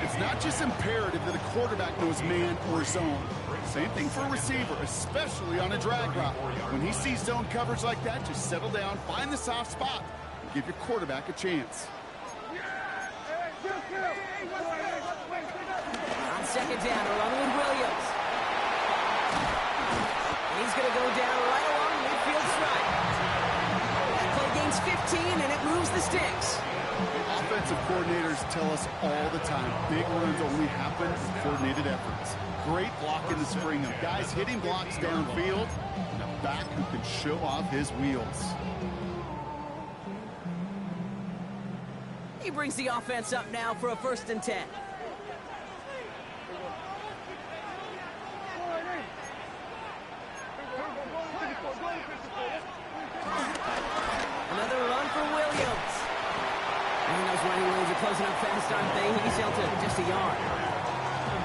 It's not just imperative that a quarterback knows man or zone. Same thing for a receiver, especially on a drag route. When he sees zone coverage like that, just settle down, find the soft spot, and give your quarterback a chance. On 2nd down, a run with Williams. He's going to go down right along midfield stripe. That play gains 15, and it moves the sticks. Offensive coordinators tell us all the time, big runs only happen with coordinated efforts. Great block in the spring of guys hitting blocks downfield, and a back who can show off his wheels. He brings the offense up now for a 1st and 10. Another run for Williams. And those running lanes are closing up fast, aren't they? He's held to just a yard.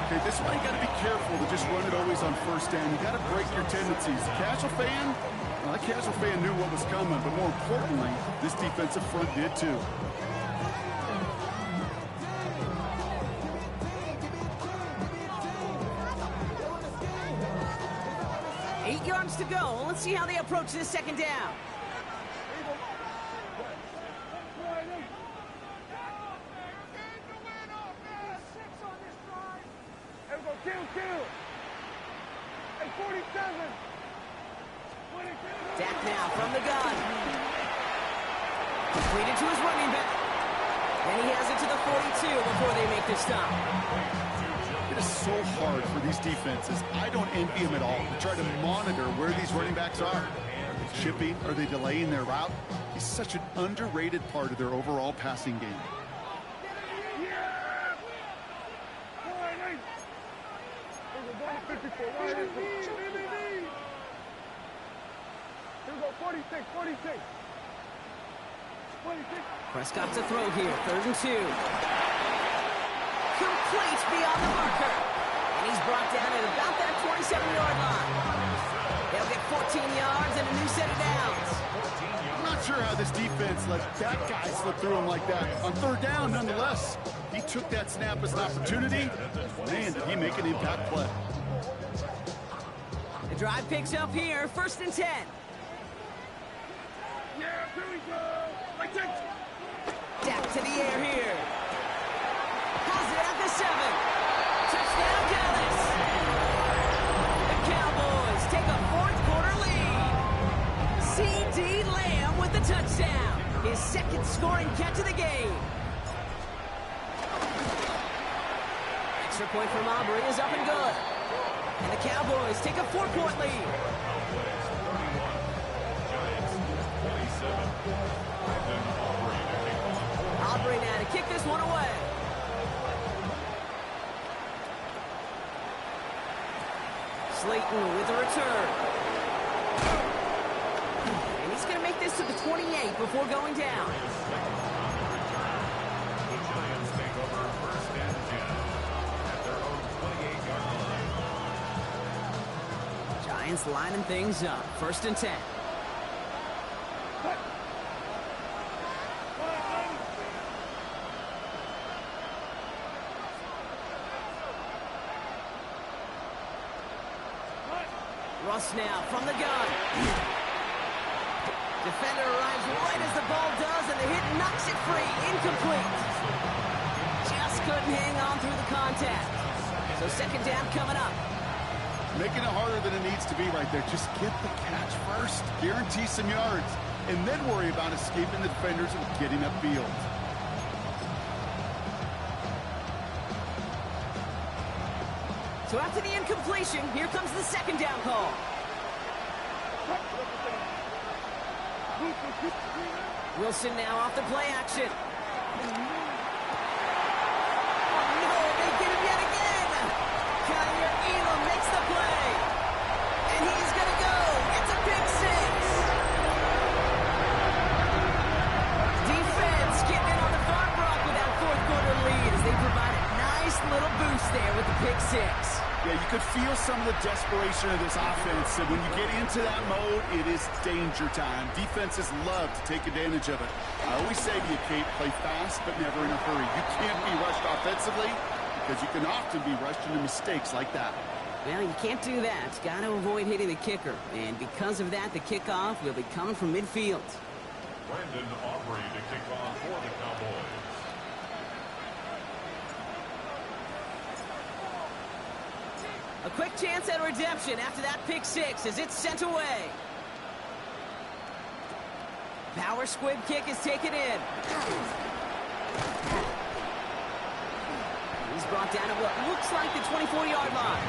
Okay, this is why you got to be careful to just run it always on 1st down. You got to break your tendencies. The casual fan, well, that casual fan knew what was coming, but more importantly, this defensive front did too. To go. Let's see how they approach this 2nd down. Dak now from the gun. Completed to his running back. And he has it to the 42 before they make this stop. It is so hard for these defenses. I don't envy them at all to try to monitor where these running backs are. Chipping? Are they delaying their route? He's such an underrated part of their overall passing game. Here we go, 46, 46. 26. Prescott to throw here, 3rd and 2. Complete beyond the marker. And he's brought down at about that 27-yard line. They'll get 14 yards and a new set of downs. I'm not sure how this defense let that guy slip through him like that. On 3rd down, nonetheless, he took that snap as an opportunity. Man, did he make an impact play. The drive picks up here, 1st and 10. Yeah, here we go. Like that. Back to the air here. Has it at the 7. Touchdown, Dallas. The Cowboys take a 4th quarter lead. C.D. Lamb with the touchdown. His 2nd scoring catch of the game. Extra point from Aubrey is up and good. And the Cowboys take a 4-point lead. Aubrey now to kick this one away. Slayton with the return. And he's going to make this to the 28 before going down. The Giants take over 1st and 10 at their own 28-yard line. Giants lining things up. 1st and 10. Russ now from the gun. Defender arrives right as the ball does, and the hit knocks it free. Incomplete. Just couldn't hang on through the contact. So 2nd down coming up. Making it harder than it needs to be right there. Just get the catch first. Guarantee some yards. And then worry about escaping the defenders and getting upfield. So after the incompletion, here comes the 2nd down call. Wilson now off the play action. Oh no, they get him yet again. Kyer Elam makes the play. And he's going to go. It's a big 6. Defense getting in on the Farm Rock with that 4th quarter lead as they provide a nice little boost there with the pick 6. Yeah, you could feel some of the desperation of this offense. And when you get into that mode, it is danger time. Defenses love to take advantage of it. I always say to you, Kate, play fast but never in a hurry. You can't be rushed offensively because you can often be rushed into mistakes like that. Well, you can't do that. Got to avoid hitting the kicker. And because of that, the kickoff will be coming from midfield. Brandon Aubrey to kick off for the Cowboys. A quick chance at redemption after that pick 6 as it's sent away. Power squib kick is taken in. He's brought down at what looks like the 24-yard line.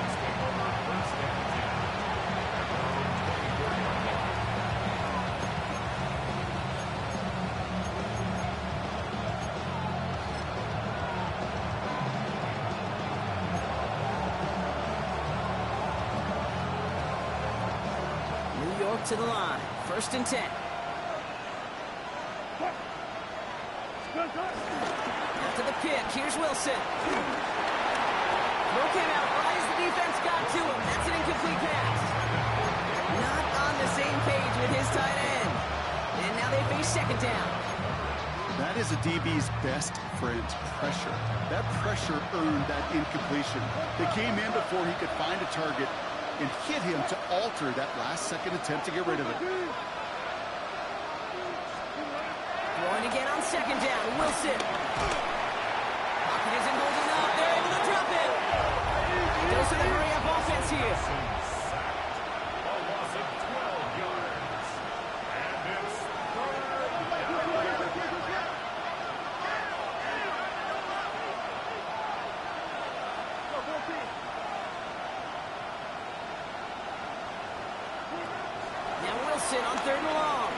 To the line. 1st and 10. After the pick, here's Wilson. Throw came out right as the defense got to him. That's an incomplete pass. Not on the same page with his tight end. And now they face 2nd down. That is a DB's best friend, pressure. That pressure earned that incompletion. They came in before he could find a target and hit him to alter that last-second attempt to get rid of it. Throwing again on 2nd down. Wilson. Pocket isn't holding up. They're able to drop it. Goes to the hurry-up offense here. A loss of 12 yards. And it's 3rd down. Wilson on 3rd and long.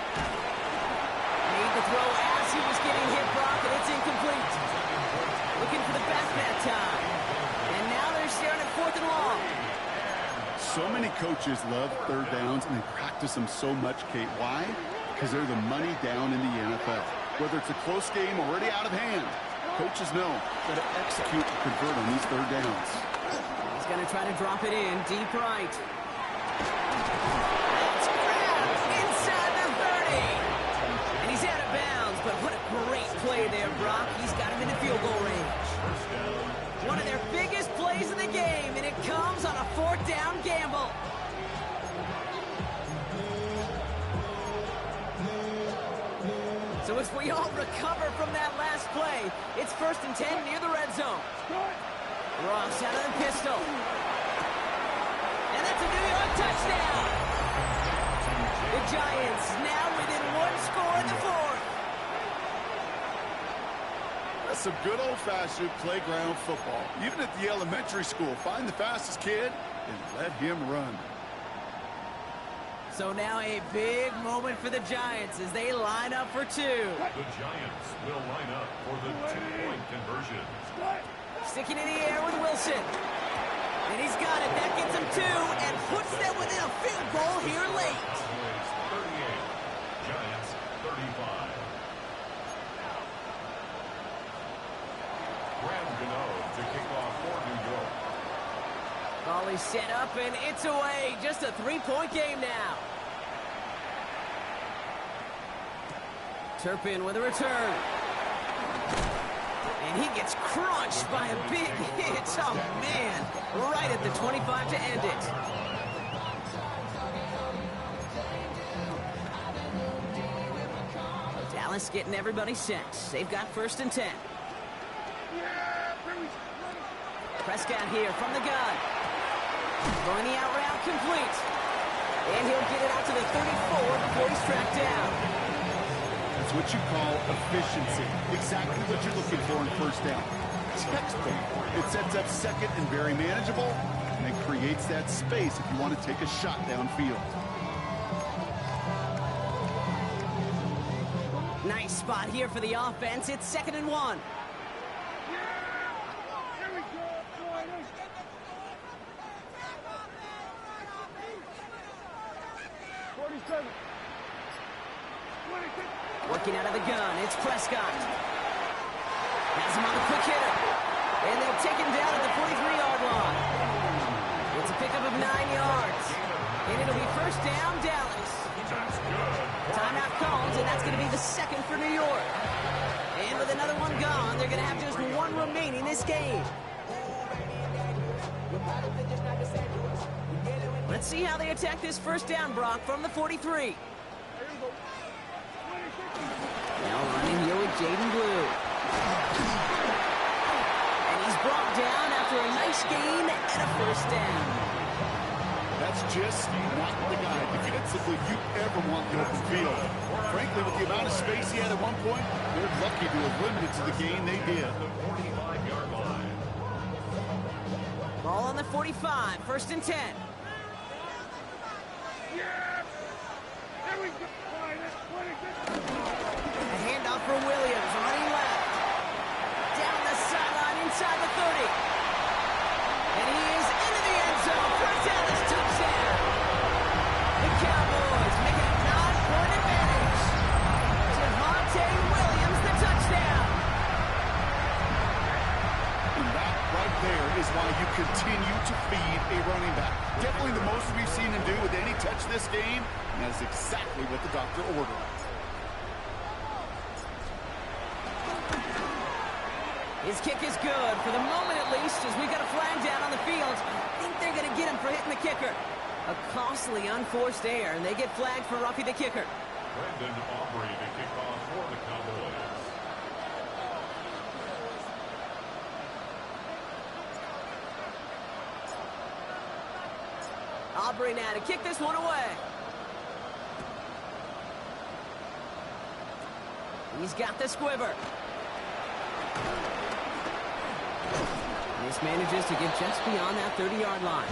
Made the throw as he was getting hit, Brock, and it's incomplete. Looking for the back that time. And now they're staring at 4th and long. So many coaches love 3rd downs, and they practice them so much, Kate. Why? Because they're the money down in the NFL. Whether it's a close game already out of hand, coaches know how to execute and convert on these 3rd downs. He's going to try to drop it in deep right. It's grabbed inside the 30. And he's out of bounds, but what a great play there, Brock. He's got him in the field goal range. One of their biggest plays of the game, and it comes on a 4th down gamble. So as we all recover from that last play, it's 1st and 10 near the red zone. Ross out of the pistol. And that's a New York touchdown. The Giants now within 1 score in the 4th. That's some good old-fashioned playground football. Even at the elementary school, find the fastest kid and let him run. So now a big moment for the Giants as they line up for 2. The Giants will line up for the 2-point conversion. Sticking in the air with Wilson. And he's got it. That gets him 2 and puts them within a field goal here late. 38. Giants 35. Graham Gano to kick off for New York. Ball is set up and it's away. Just a 3-point game now. Turpin with a return. And he gets crunched by a big hit. Oh, man. Right at the 25 to end it. Dallas getting everybody set. They've got 1st and 10. Prescott here from the gun. Throwing the out route complete. And he'll get it out to the 34 before he's tracked down. That's what you call efficiency. Exactly what you're looking for in 1st down. Textbook. It sets up 2nd and very manageable, and it creates that space if you want to take a shot downfield. Nice spot here for the offense. It's 2nd and 1. 47. Working out of the gun, it's Prescott. Has him on the quick hitter. And they'll take him down at the 43-yard line. It's a pickup of 9 yards. And it'll be 1st down, Dallas. Timeout called, and that's going to be the 2nd for New York. And with another one gone, they're going to have just 1 remaining this game. Let's see how they attack this 1st down, Brock, from the 43. Now running here with Jaden Blue. And he's brought down after a nice gain and a 1st down. That's just not the guy defensively you ever want in the open field. Frankly, with the amount of space he had at one point, they're lucky to have limited to the gain they did. Ball on the 45, 1st and 10. A handoff for Williams, running left. Down the sideline, inside the 30. And he is into the end zone. 1st down, this touchdown. The Cowboys make it a 9-point advantage. Javonte Williams, the touchdown. And that right there is why you continue to feed a running back. Definitely the most we've seen him do with any touch this game, and that's exactly what the doctor ordered. His kick is good, for the moment at least, as we got a flag down on the field. I think they're going to get him for hitting the kicker. A costly unforced error, and they get flagged for roughing the kicker. Brendan Aubrey to kick off for the Cowboys. Aubrey now to kick this one away. He's got the squiver. This manages to get just beyond that 30-yard line.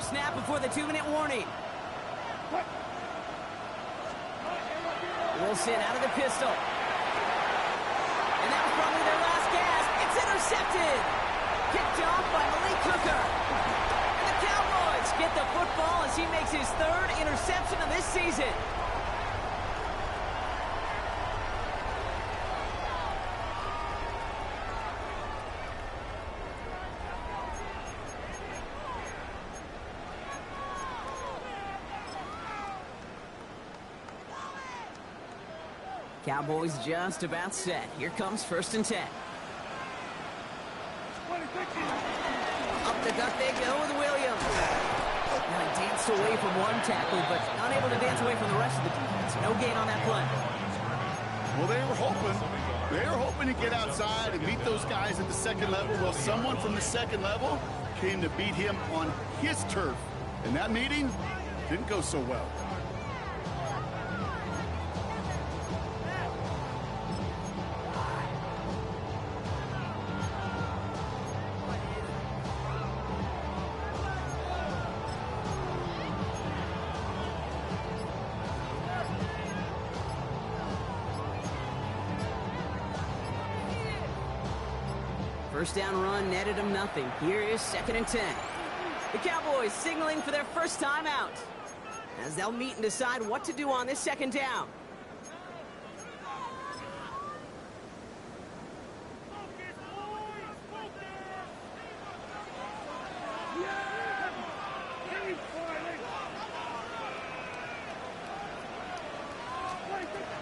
snap before the 2-minute warning. Wilson out of the pistol. And that was probably their last gasp. It's intercepted. Picked off by Malik Hooker. And the Cowboys get the football as he makes his 3rd interception of this season. Cowboys just about set. Here comes 1st and 10. Up the gut they go with Williams. Now he danced away from one tackle, but unable to dance away from the rest of the defense. No gain on that play. Well, they were hoping to get outside and beat those guys at the 2nd level. Well, someone from the 2nd level came to beat him on his turf. And that meeting didn't go so well. First down run netted him nothing. Here is 2nd and 10. The Cowboys signaling for their first time out, as they'll meet and decide what to do on this 2nd down.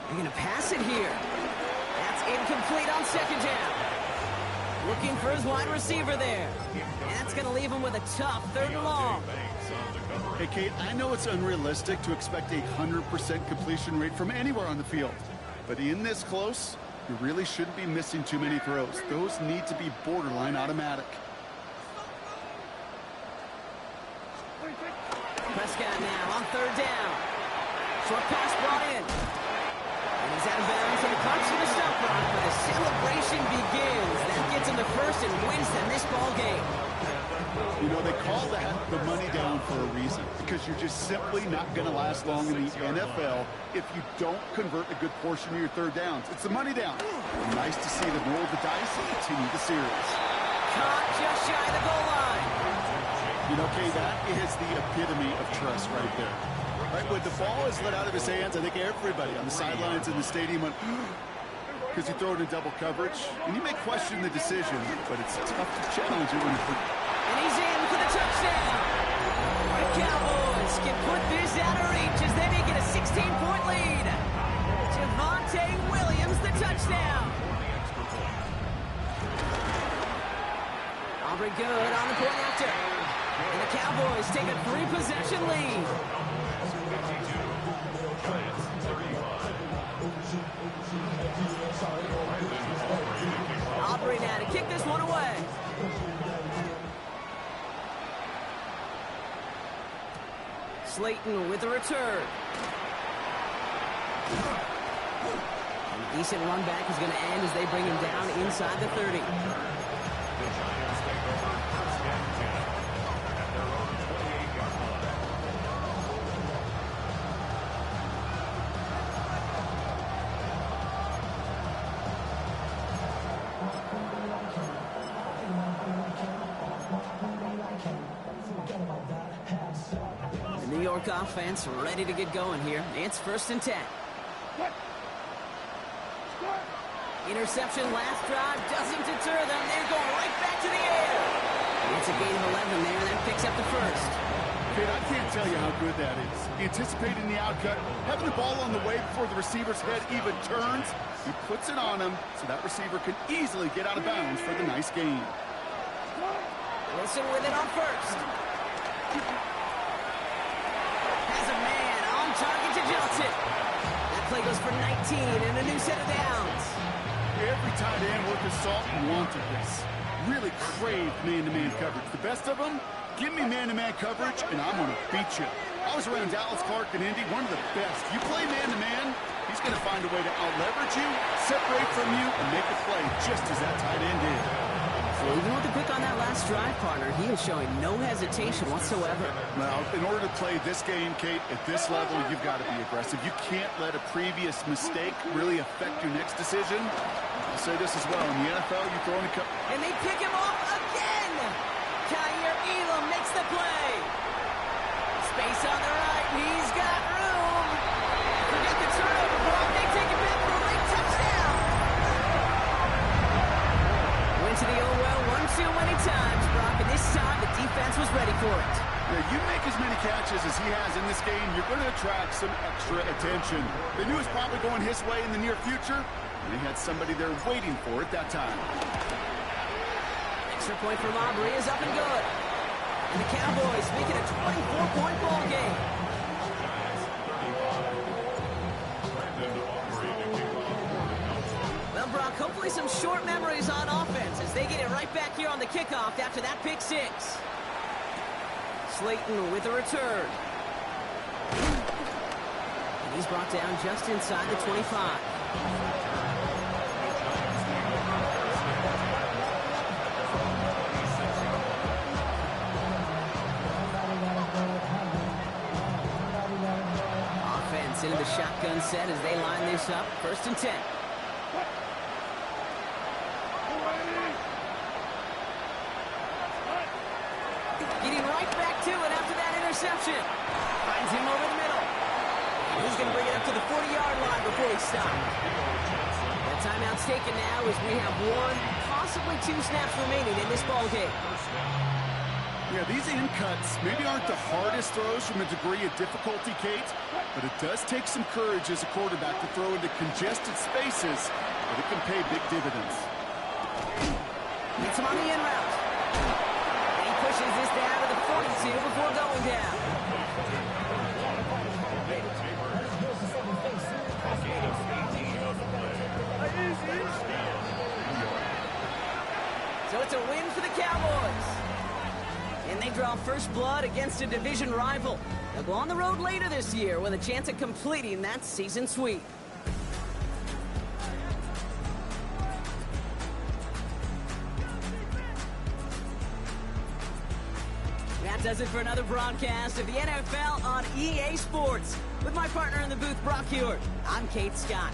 They're going to pass it here. That's incomplete on 2nd down. Looking for his wide receiver there. And that's going to leave him with a tough 3rd and long. Hey, Kate, I know it's unrealistic to expect a 100% completion rate from anywhere on the field. But in this close, you really shouldn't be missing too many throws. Those need to be borderline automatic. Prescott now on 3rd down. Short pass brought in. And he's out of bounds, and the clock's going to stop on it, but the celebration begins. That gets him the first and wins them this ball game. You know, they call that the money down for a reason, because you're just simply not going to last long in the NFL if you don't convert a good portion of your 3rd downs. It's the money down. Nice to see them roll the dice and continue the series. Caught just shy of the goal line. You know, Kay, that is the epitome of trust right there. Right, when the ball is let out of his hands, I think everybody on the sidelines in the stadium went, because you throw it in double coverage, and you may question the decision, but it's tough to challenge it when you put. And he's in for the touchdown. The Cowboys can put this out of reach as they make it a 16-point lead. Javonte Williams, the touchdown. Aubrey good on the point after. And the Cowboys take a 3-possession lead. Aubrey now to kick this one away. Slayton with a return. And a decent run back is going to end as they bring him down inside the 30. The New York offense ready to get going here. It's 1st and 10. Interception last drive doesn't deter them. They're going right back to the air. It's a gain of 11 there, and that picks up the first. Kid, I can't tell you how good that is. Anticipating the outcut, having the ball on the way before the receiver's head even turns, he puts it on him so that receiver can easily get out of bounds for the nice gain. Wilson with it on 1st. Has a man on target to Johnson. That play goes for 19 and a new set of downs. Every tight end worth his salt and wanted this. Really craved man-to-man coverage. The best of them, give me man-to-man coverage and I'm going to beat you. I was around Dallas, Clark, and Indy, one of the best. You play man-to-man, he's going to find a way to out-leverage you, separate from you, and make a play just as that tight end did. Well, even with the pick on that last drive, partner, he is showing no hesitation whatsoever. Well, in order to play this game, Kate, at this level, you've got to be aggressive. You can't let a previous mistake really affect your next decision. I'll say this as well. In the NFL, you throw in a cup. And they pick him off again! Kyer Elam makes the play. Space on the right. He's got room. Forget the turnover, Brock. They take it back for a late touchdown. Went to the old well one too many times, Brock, and this time the defense was ready for it. Yeah, you make as many catches as he has in this game, you're going to attract some extra attention. They knew it was probably going his way in the near future, and they had somebody there waiting for it that time. Extra point for Mobley is up and good. And the Cowboys make it a 24-point ball game. Well, Brock, hopefully some short memories on offense as they get it right back here on the kickoff after that pick six. Slayton with a return. And he's brought down just inside the 25. Offense into the shotgun set as they line this up. 1st and 10. Getting right back to it after that interception. Finds him over the middle. He's going to bring it up to the 40-yard line before he stops. That timeout's taken now as we have 1, possibly 2 snaps remaining in this ball game. Yeah, these in cuts maybe aren't the hardest throws from a degree of difficulty, Kate, but it does take some courage as a quarterback to throw into congested spaces, but it can pay big dividends. Gets him on the in route. He pushes this down to the 42 before going down. So it's a win for the Cowboys. And they draw first blood against a division rival. They'll go on the road later this year with a chance of completing that season sweep. That does it for another broadcast of the NFL on EA Sports. With my partner in the booth, Brock Hewitt, I'm Kate Scott.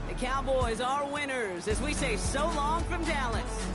The Cowboys are winners as we say so long from Dallas.